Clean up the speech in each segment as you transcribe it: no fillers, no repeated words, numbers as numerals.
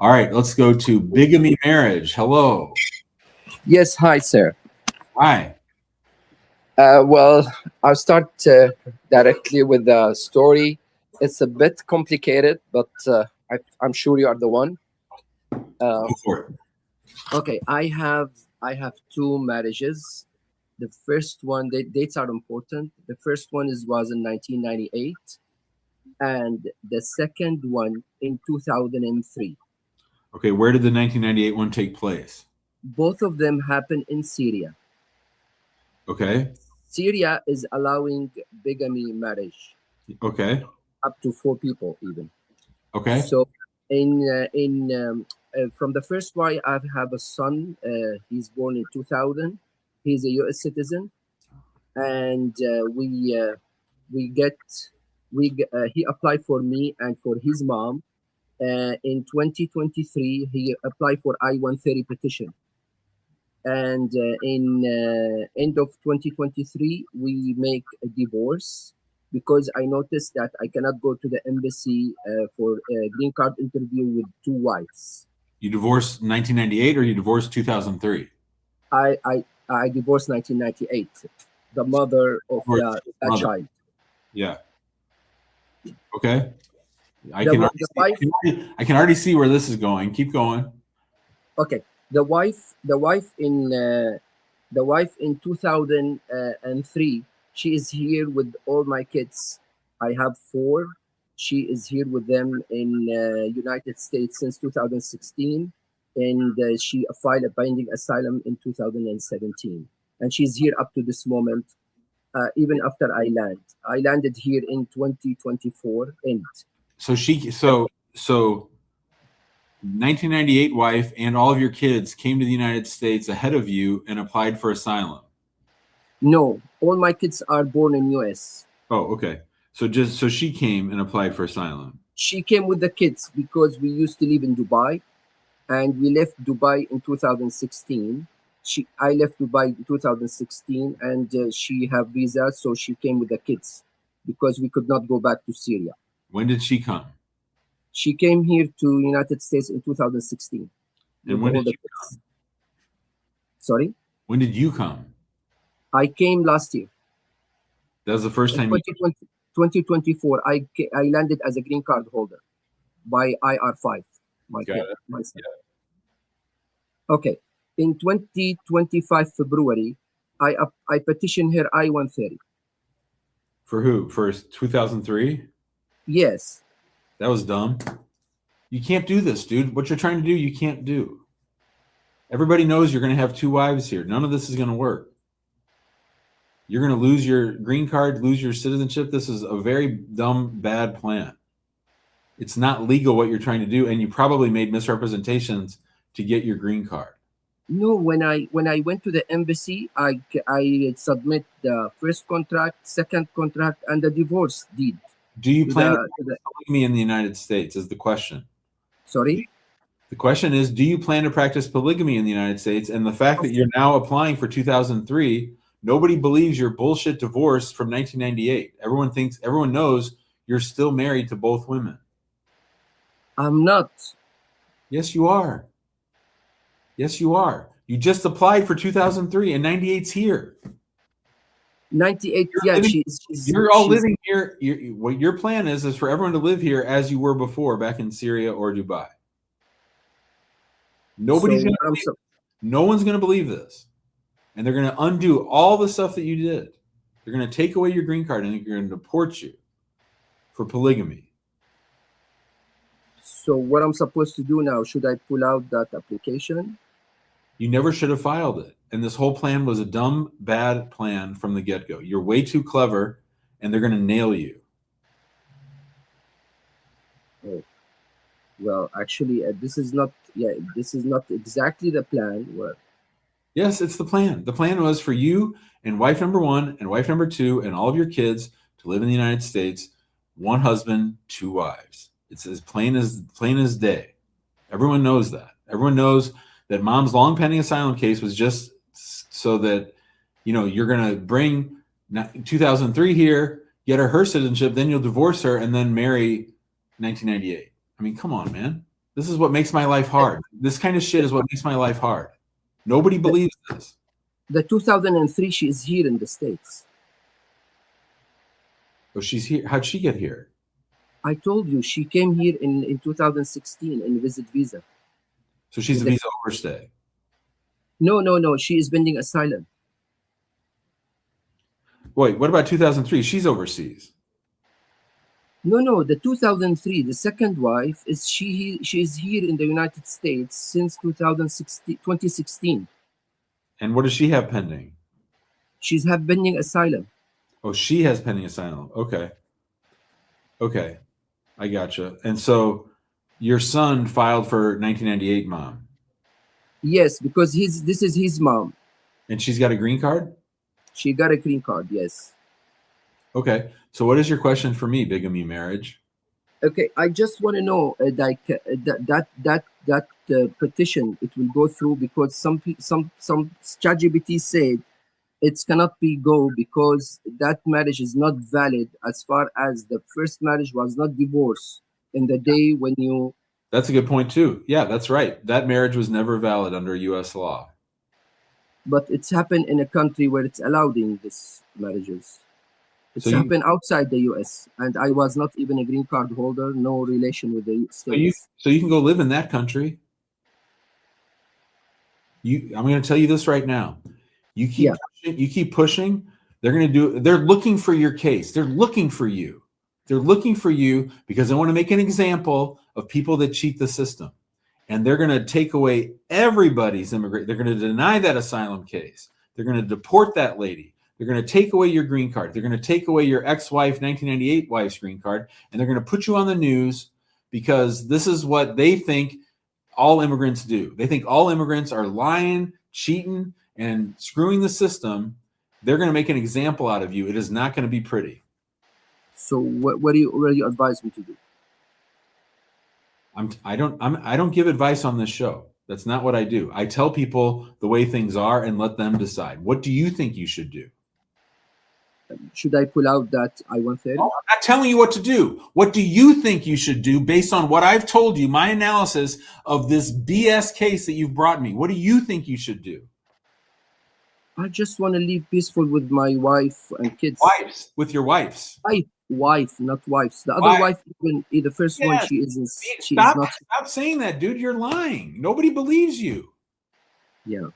All right, let's go to bigamy marriage. Hello. Yes, hi, sir. Hi. Well, I'll start directly with the story. It's a bit complicated, but I'm sure you are the one. Uh, Go for it. okay, I have two marriages. The first one, dates are important. The first one was in 1998, and the second one in 2003. Okay, where did the 1998 one take place? Both of them happened in Syria. Okay. Syria is allowing bigamy marriage Okay. up to four people even. Okay. So, from the first wife, I have a son. He's born in 2000. He's a U.S. citizen, and he applied for me and for his mom. In 2023, he applied for I-130 petition, and in end of 2023, we make a divorce because I noticed that I cannot go to the embassy for a green card interview with two wives. You divorced 1998 or you divorced 2003? I divorced 1998, the mother of that Mother. child. Yeah. Okay. I The, can the already see, wife, I can already see where this is going. Keep going. okay, the wife in 2003, she is here with all my kids. I have four. She is here with them in United States since 2016, and she filed a binding asylum in 2017, and she's here up to this moment. Even after I landed here in 2024 end. So 1998 wife and all of your kids came to the United States ahead of you and applied for asylum. No, all my kids are born in US. Oh, okay. So she came and applied for asylum. She came with the kids because we used to live in Dubai, and we left Dubai in 2016. I left Dubai in 2016, and she have visa, so she came with the kids because we could not go back to Syria. When did she come? She came here to United States in 2016. And when did you come? Sorry? When did you come? I came last year. That was the first time. 2024, I landed as a green card holder by IR5. Okay. In 2025 February, I petitioned her I-130. For who? For 2003? Yes. That was dumb. You can't do this, dude. What you're trying to do, you can't do. Everybody knows you're going to have two wives here. None of this is going to work. You're going to lose your green card, lose your citizenship. This is a very dumb, bad plan. It's not legal what you're trying to do, and you probably made misrepresentations to get your green card. No, when I went to the embassy, I submit the first contract, second contract, and the divorce deed. Do you plan to practice polygamy in the United States is the question. Sorry? The question is, do you plan to practice polygamy in the United States? And the fact that you're now applying for 2003, nobody believes your bullshit divorce from 1998. Everyone knows you're still married to both women. I'm not. Yes, you are. Yes, you are. You just applied for 2003 and 98's here. 98, you're all living here. What your plan is for everyone to live here as you were before back in Syria or Dubai. No one's going to believe this. And they're going to undo all the stuff that you did. They're going to take away your green card and they're going to deport you for polygamy. So what I'm supposed to do now? Should I pull out that application? You never should have filed it. And this whole plan was a dumb, bad plan from the get-go. You're way too clever, and they're going to nail you. Oh. Well, actually, this is not exactly the plan. Well, yes, it's the plan. The plan was for you and wife number one and wife number two and all of your kids to live in the United States, one husband, two wives. It's as plain as day. Everyone knows that. Everyone knows that mom's long pending asylum case was just so that, you're going to bring 2003 here, get her citizenship, then you'll divorce her and then marry 1998. I mean, come on, man. This is what makes my life hard. This kind of shit is what makes my life hard. Nobody believes this. The 2003, she is here in the States. Oh, she's here. How'd she get here? I told you she came here in 2016 in visit visa. So she's a visa overstay. No. She is pending asylum. Wait, what about 2003? She's overseas. No. The 2003, the second wife, is she is here in the United States since 2016. And what does she have pending? She's have pending asylum. Oh, she has pending asylum. Okay. I gotcha. And so your son filed for 1998, mom. Yes, because this is his mom. And she's got a green card? She got a green card, yes. Okay. So what is your question for me, bigamy marriage? Okay, I just want to know that petition, it will go through, because some ChatGPT said it cannot be go because that marriage is not valid as far as the first marriage was not divorced in the day when you. That's a good point too. Yeah, that's right. That marriage was never valid under U.S. law. But it's happened in a country where it's allowed in these marriages. It's happened outside the U.S. and I was not even a green card holder, no relation with the States. So you can go live in that country. I'm going to tell you this right now. You keep pushing. They're looking for your case. They're looking for you. They're looking for you because they want to make an example of people that cheat the system. And they're going to take away everybody's immigration. They're going to deny that asylum case. They're going to deport that lady. They're going to take away your green card. They're going to take away your ex-wife, 1998 wife's green card. And they're going to put you on the news because this is what they think all immigrants do. They think all immigrants are lying, cheating, and screwing the system. They're going to make an example out of you. It is not going to be pretty. So what do you advise me to do? I don't give advice on this show. That's not what I do. I tell people the way things are and let them decide. What do you think you should do? Should I pull out that I-130? No, I'm not telling you what to do. What do you think you should do based on what I've told you, my analysis of this BS case that you've brought me? What do you think you should do? I just want to live peaceful with my wife and kids. Wives, with your wives. Wife, not wives. The other wife, even the first one, she isn't. Stop saying that, dude. You're lying. Nobody believes you. Yeah.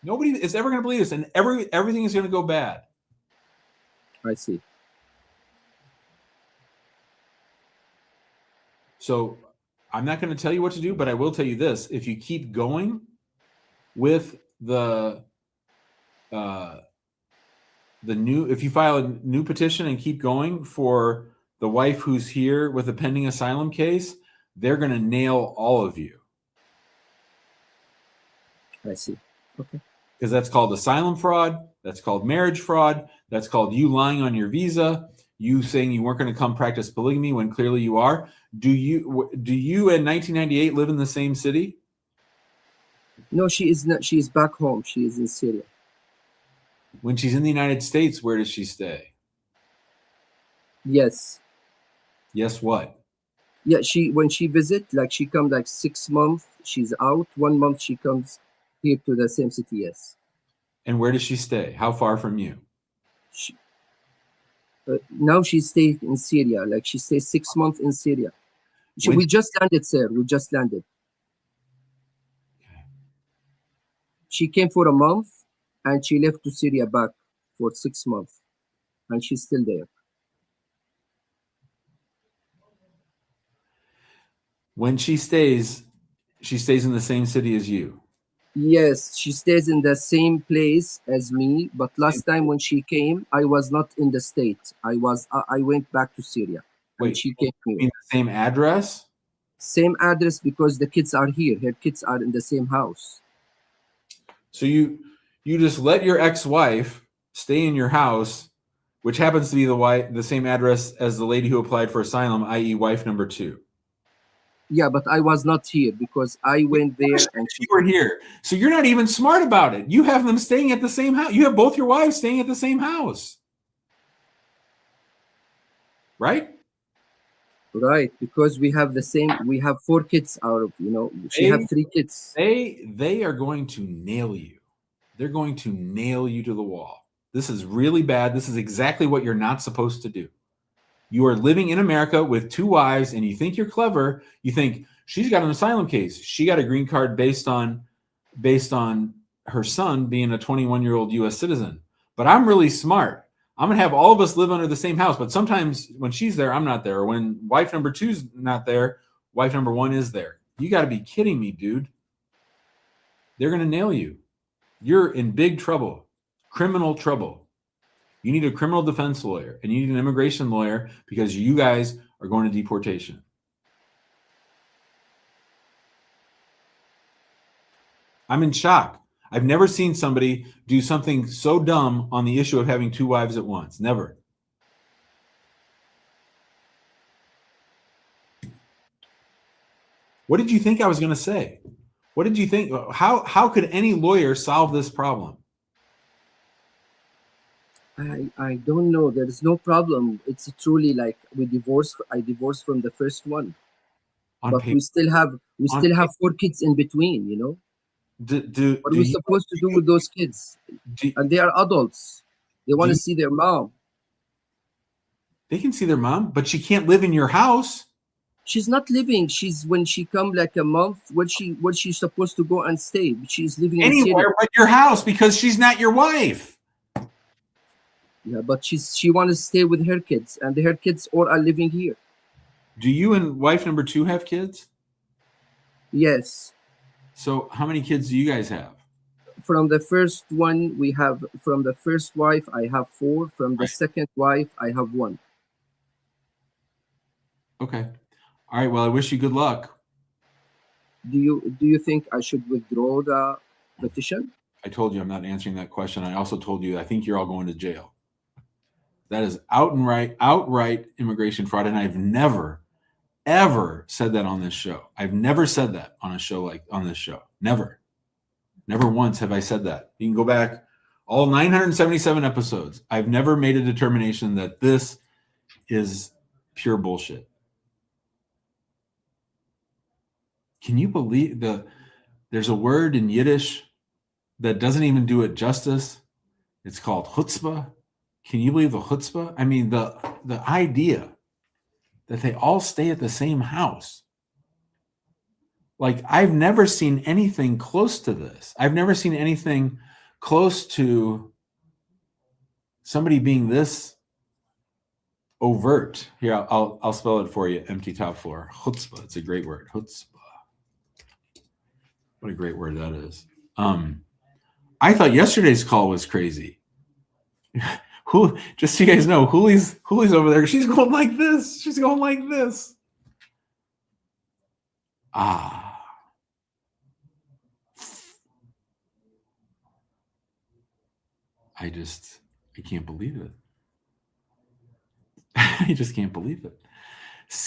Nobody is ever going to believe this, and everything is going to go bad. I see. So I'm not going to tell you what to do, but I will tell you this. If you keep going with if you file a new petition and keep going for the wife who's here with a pending asylum case, they're going to nail all of you. I see. Okay. Because that's called asylum fraud. That's called marriage fraud. That's called you lying on your visa. You saying you weren't going to come practice polygamy when clearly you are. Do you in 1998 live in the same city? No, she is not. She is back home. She is in Syria. When she's in the United States, where does she stay? Yes. Yes, what? Yeah, when she visit, like she come like 6 months, she's out. 1 month she comes here to the same city. Yes. And where does she stay? How far from you? Now she stays in Syria. Like she stays 6 months in Syria. We just landed, sir. We just landed. Okay. She came for a month and she left to Syria back for 6 months. And she's still there. When she stays in the same city as you? Yes, she stays in the same place as me. But last time when she came, I was not in the state. I went back to Syria. Wait, she came here. You mean the same address? Same address because the kids are here. Her kids are in the same house. So you just let your ex-wife stay in your house, which happens to be the same address as the lady who applied for asylum, i.e. wife number 2. Yeah, but I was not here because I went there and you were here. So you're not even smart about it. You have them staying at the same house. You have both your wives staying at the same house. Right? Right, because we have the same. We have 4 kids out of, you know. She They have 3 kids. they are going to nail you. They're going to nail you to the wall. This is really bad. This is exactly what you're not supposed to do. You are living in America with 2 wives, and you think you're clever. You think she's got an asylum case. She got a green card based on her son being a 21-year-old U.S. citizen. But I'm really smart. I'm gonna have all of us live under the same house. But sometimes when she's there, I'm not there. Or when wife number 2's not there, wife number 1 is there. You got to be kidding me, dude. They're gonna nail you. You're in big trouble, criminal trouble. You need a criminal defense lawyer and you need an immigration lawyer because you guys are going to deportation. I'm in shock. I've never seen somebody do something so dumb on the issue of having 2 wives at once. Never. What did you think I was going to say? What did you think? How could any lawyer solve this problem? I don't know. There is no problem. It's truly like we divorced. I divorced from the first one, On but paper, we still have on paper, 4 kids in between. You know what are do we you supposed to do with those kids? do, And they are adults. They do want to you, see their mom. they can see their mom, but she can't live in your house. She's not living. She's when she come like a month. Where she's supposed to go and stay? She's living in Syria. Anywhere but your house because she's not your wife. Yeah, but she wants to stay with her kids, and her kids all are living here. Do you and wife number 2 have kids? Yes. So how many kids do you guys have? From the first one, we have. From the first wife, I have 4. From the Right. second wife, I have 1. Okay. All right. Well, I wish you good luck. Do you think I should withdraw the petition? I told you I'm not answering that question. I also told you I think you're all going to jail. That is outright immigration fraud, and I've never, ever said that on this show. I've never said that on a show like on this show. Never once have I said that. You can go back all 977 episodes. I've never made a determination that this is pure bullshit. Can you believe there's a word in Yiddish that doesn't even do it justice? It's called chutzpah. Can you believe the chutzpah? I mean, the idea that they all stay at the same house. Like, I've never seen anything close to this. I've never seen anything close to somebody being this overt. Here, I'll spell it for you. Empty top floor. Chutzpah. It's a great word. Chutzpah. What a great word that is. I thought yesterday's call was crazy. Just so you guys know, Hoolie's over there. She's going like this. She's going like this. I can't believe it. I just can't believe it.